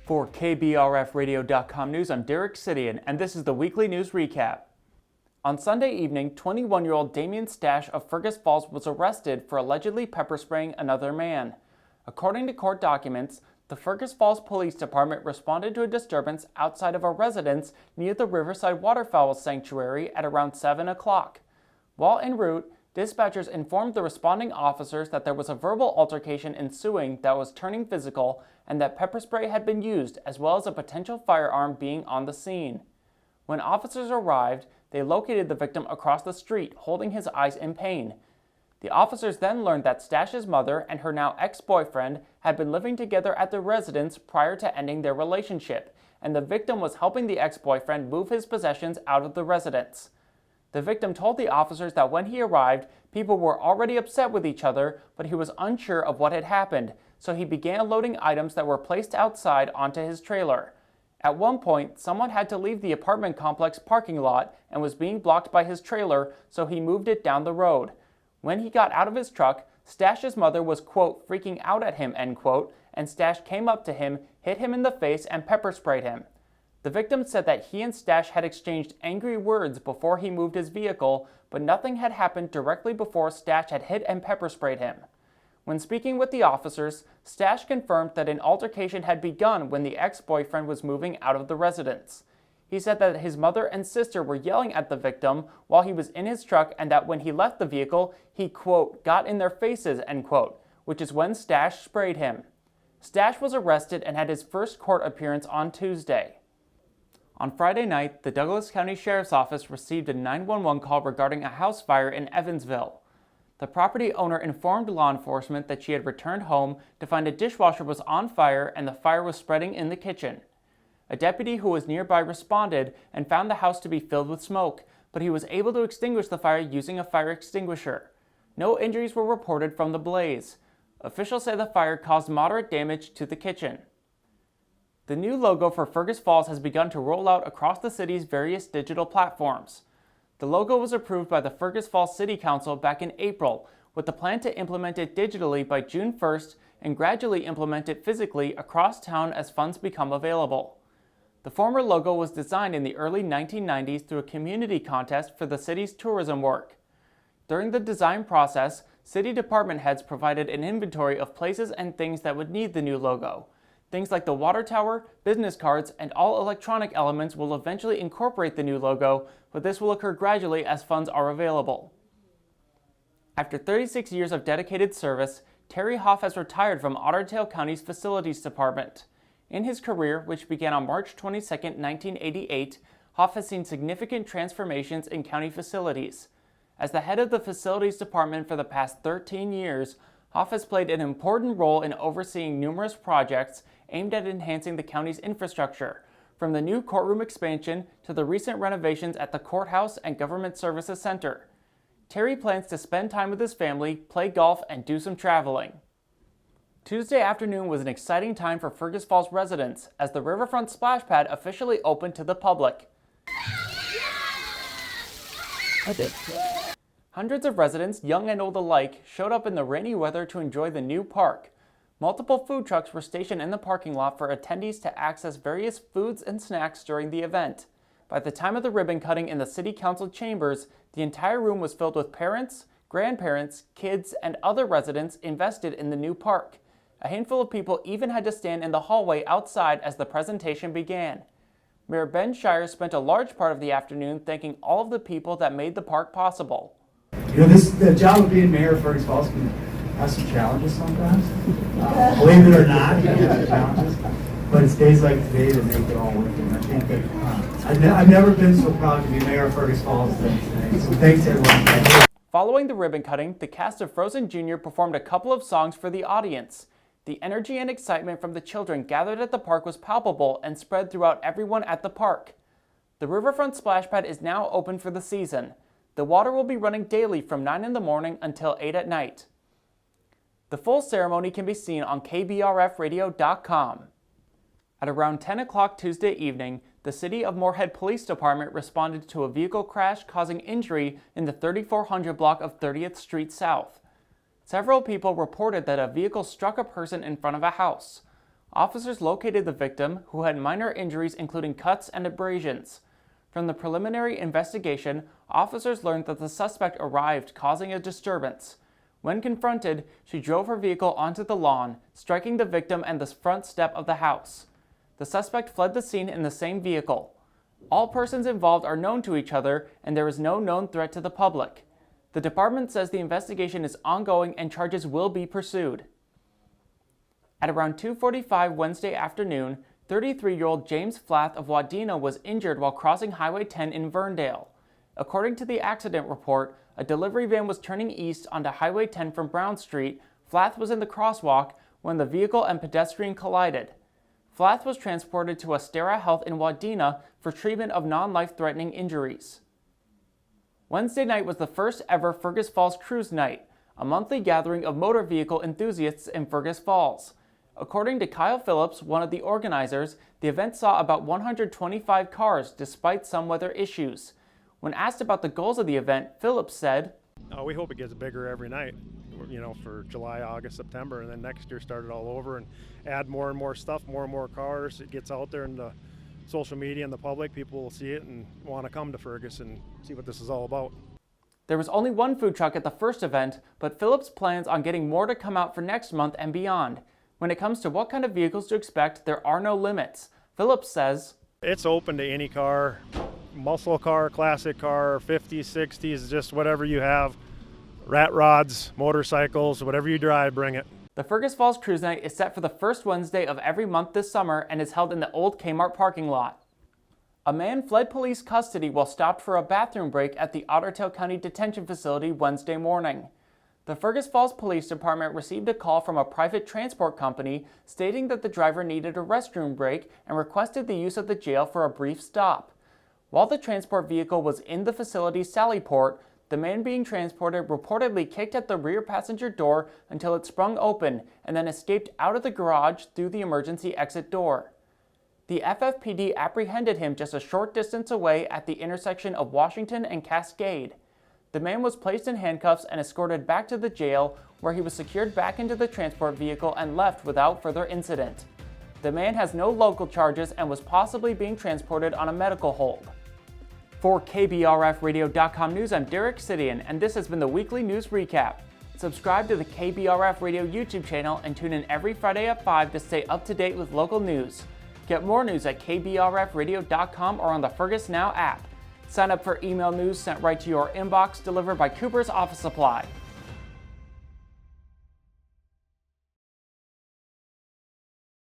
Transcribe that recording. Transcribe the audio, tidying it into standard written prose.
For KBRFradio.com News, I'm Sidian, and this is the weekly news recap. On Sunday evening, 21-year-old Damian Stash of Fergus Falls was arrested for allegedly pepper spraying another man. According to court documents, the Fergus Falls Police Department responded to a disturbance outside of a residence near the Riverside Waterfowl Sanctuary at around 7 o'clock. While en route, dispatchers informed the responding officers that there was a verbal altercation ensuing that was turning physical and that pepper spray had been used, as well as a potential firearm being on the scene. When officers arrived, they located the victim across the street, holding his eyes in pain. The officers then learned that Stash's mother and her now ex-boyfriend had been living together at the residence prior to ending their relationship, and the victim was helping the ex-boyfriend move his possessions out of the residence. The victim told the officers that when he arrived, people were already upset with each other, but he was unsure of what had happened, so he began loading items that were placed outside onto his trailer. At one point, someone had to leave the apartment complex parking lot and was being blocked by his trailer, so he moved it down the road. When he got out of his truck, Stash's mother was, quote, freaking out at him, end quote, and Stash came up to him, hit him in the face, and pepper sprayed him. The victim said that he and Stash had exchanged angry words before he moved his vehicle, but nothing had happened directly before Stash had hit and pepper sprayed him. When speaking with the officers, Stash confirmed that an altercation had begun when the ex-boyfriend was moving out of the residence. He said that his mother and sister were yelling at the victim while he was in his truck, and that when he left the vehicle, he, quote, got in their faces, end quote, which is when Stash sprayed him. Stash was arrested and had his first court appearance on Tuesday. On Friday night, the Douglas County Sheriff's Office received a 911 call regarding a house fire in Evansville. The property owner informed law enforcement that she had returned home to find a dishwasher was on fire and the fire was spreading in the kitchen. A deputy who was nearby responded and found the house to be filled with smoke, but he was able to extinguish the fire using a fire extinguisher. No injuries were reported from the blaze. Officials say the fire caused moderate damage to the kitchen. The new logo for Fergus Falls has begun to roll out across the city's various digital platforms. The logo was approved by the Fergus Falls City Council back in April, with the plan to implement it digitally by June 1st and gradually implement it physically across town as funds become available. The former logo was designed in the early 1990s through a community contest for the city's tourism work. During the design process, city department heads provided an inventory of places and things that would need the new logo. Things like the water tower, business cards, and all electronic elements will eventually incorporate the new logo, but this will occur gradually as funds are available. After 36 years of dedicated service, Terry Hoff has retired from Otterdale County's Facilities Department. In his career, which began on March 22, 1988, Hoff has seen significant transformations in county facilities. As the head of the Facilities Department for the past 13 years, Hoff has played an important role in overseeing numerous projects aimed at enhancing the county's infrastructure, from the new courtroom expansion to the recent renovations at the courthouse and Government Services Center. Terry plans to spend time with his family, play golf, and do some traveling. Tuesday afternoon was an exciting time for Fergus Falls residents as the riverfront splash pad officially opened to the public. Hundreds of residents, young and old alike, showed up in the rainy weather to enjoy the new park. Multiple food trucks were stationed in the parking lot for attendees to access various foods and snacks during the event. By the time of the ribbon cutting in the City Council chambers, the entire room was filled with parents, grandparents, kids, and other residents invested in the new park. A handful of people even had to stand in the hallway outside as the presentation began. Mayor Ben Shire spent a large part of the afternoon thanking all of the people that made the park possible. You know, the job of being mayor of Fergus Falls can have some challenges sometimes. Believe it or not, you have some challenges. But it's days like today that make it all worth it. And I think that I've never been so proud to be mayor of Fergus Falls than today. So thanks everyone. Following the ribbon cutting, the cast of Frozen Jr. performed a couple of songs for the audience. The energy and excitement from the children gathered at the park was palpable and spread throughout everyone at the park. The riverfront splash pad is now open for the season. The water will be running daily from 9 in the morning until 8 at night. The full ceremony can be seen on KBRFradio.com. At around 10 o'clock Tuesday evening, the City of Moorhead Police Department responded to a vehicle crash causing injury in the 3400 block of 30th Street South. Several people reported that a vehicle struck a person in front of a house. Officers located the victim, who had minor injuries including cuts and abrasions. From the preliminary investigation, officers learned that the suspect arrived, causing a disturbance. When confronted, she drove her vehicle onto the lawn, striking the victim and the front step of the house. The suspect fled the scene in the same vehicle. All persons involved are known to each other, and there is no known threat to the public. The department says the investigation is ongoing and charges will be pursued. At around 2:45 Wednesday afternoon, 33-year-old James Flath of Wadena was injured while crossing Highway 10 in Verndale. According to the accident report, a delivery van was turning east onto Highway 10 from Brown Street. Flath was in the crosswalk when the vehicle and pedestrian collided. Flath was transported to Astera Health in Wadena for treatment of non-life-threatening injuries. Wednesday night was the first ever Fergus Falls Cruise Night, a monthly gathering of motor vehicle enthusiasts in Fergus Falls. According to Kyle Phillips, one of the organizers, the event saw about 125 cars despite some weather issues. When asked about the goals of the event, Phillips said, We hope it gets bigger every night, for July, August, September, and then next year start it all over and add more and more stuff, more and more cars. It gets out there in the social media and the public. People will see it and want to come to Fergus and see what this is all about. There was only one food truck at the first event, but Phillips plans on getting more to come out for next month and beyond. When it comes to what kind of vehicles to expect, there are no limits. Phillips says, It's open to any car, muscle car, classic car, 50s, 60s, just whatever you have. Rat rods, motorcycles, whatever you drive, bring it. The Fergus Falls Cruise Night is set for the first Wednesday of every month this summer and is held in the old Kmart parking lot. A man fled police custody while stopped for a bathroom break at the Otter Tail County Detention Facility Wednesday morning. The Fergus Falls Police Department received a call from a private transport company stating that the driver needed a restroom break and requested the use of the jail for a brief stop. While the transport vehicle was in the facility's sally port, the man being transported reportedly kicked at the rear passenger door until it sprung open and then escaped out of the garage through the emergency exit door. The FFPD apprehended him just a short distance away at the intersection of Washington and Cascade. The man was placed in handcuffs and escorted back to the jail, where he was secured back into the transport vehicle and left without further incident. The man has no local charges and was possibly being transported on a medical hold. For KBRFradio.com News, I'm Derek Sidian, and this has been the Weekly News Recap. Subscribe to the KBRF Radio YouTube channel and tune in every Friday at 5 to stay up to date with local news. Get more news at KBRFradio.com or on the Fergus Now app. Sign up for email news sent right to your inbox, delivered by Cooper's Office Supply.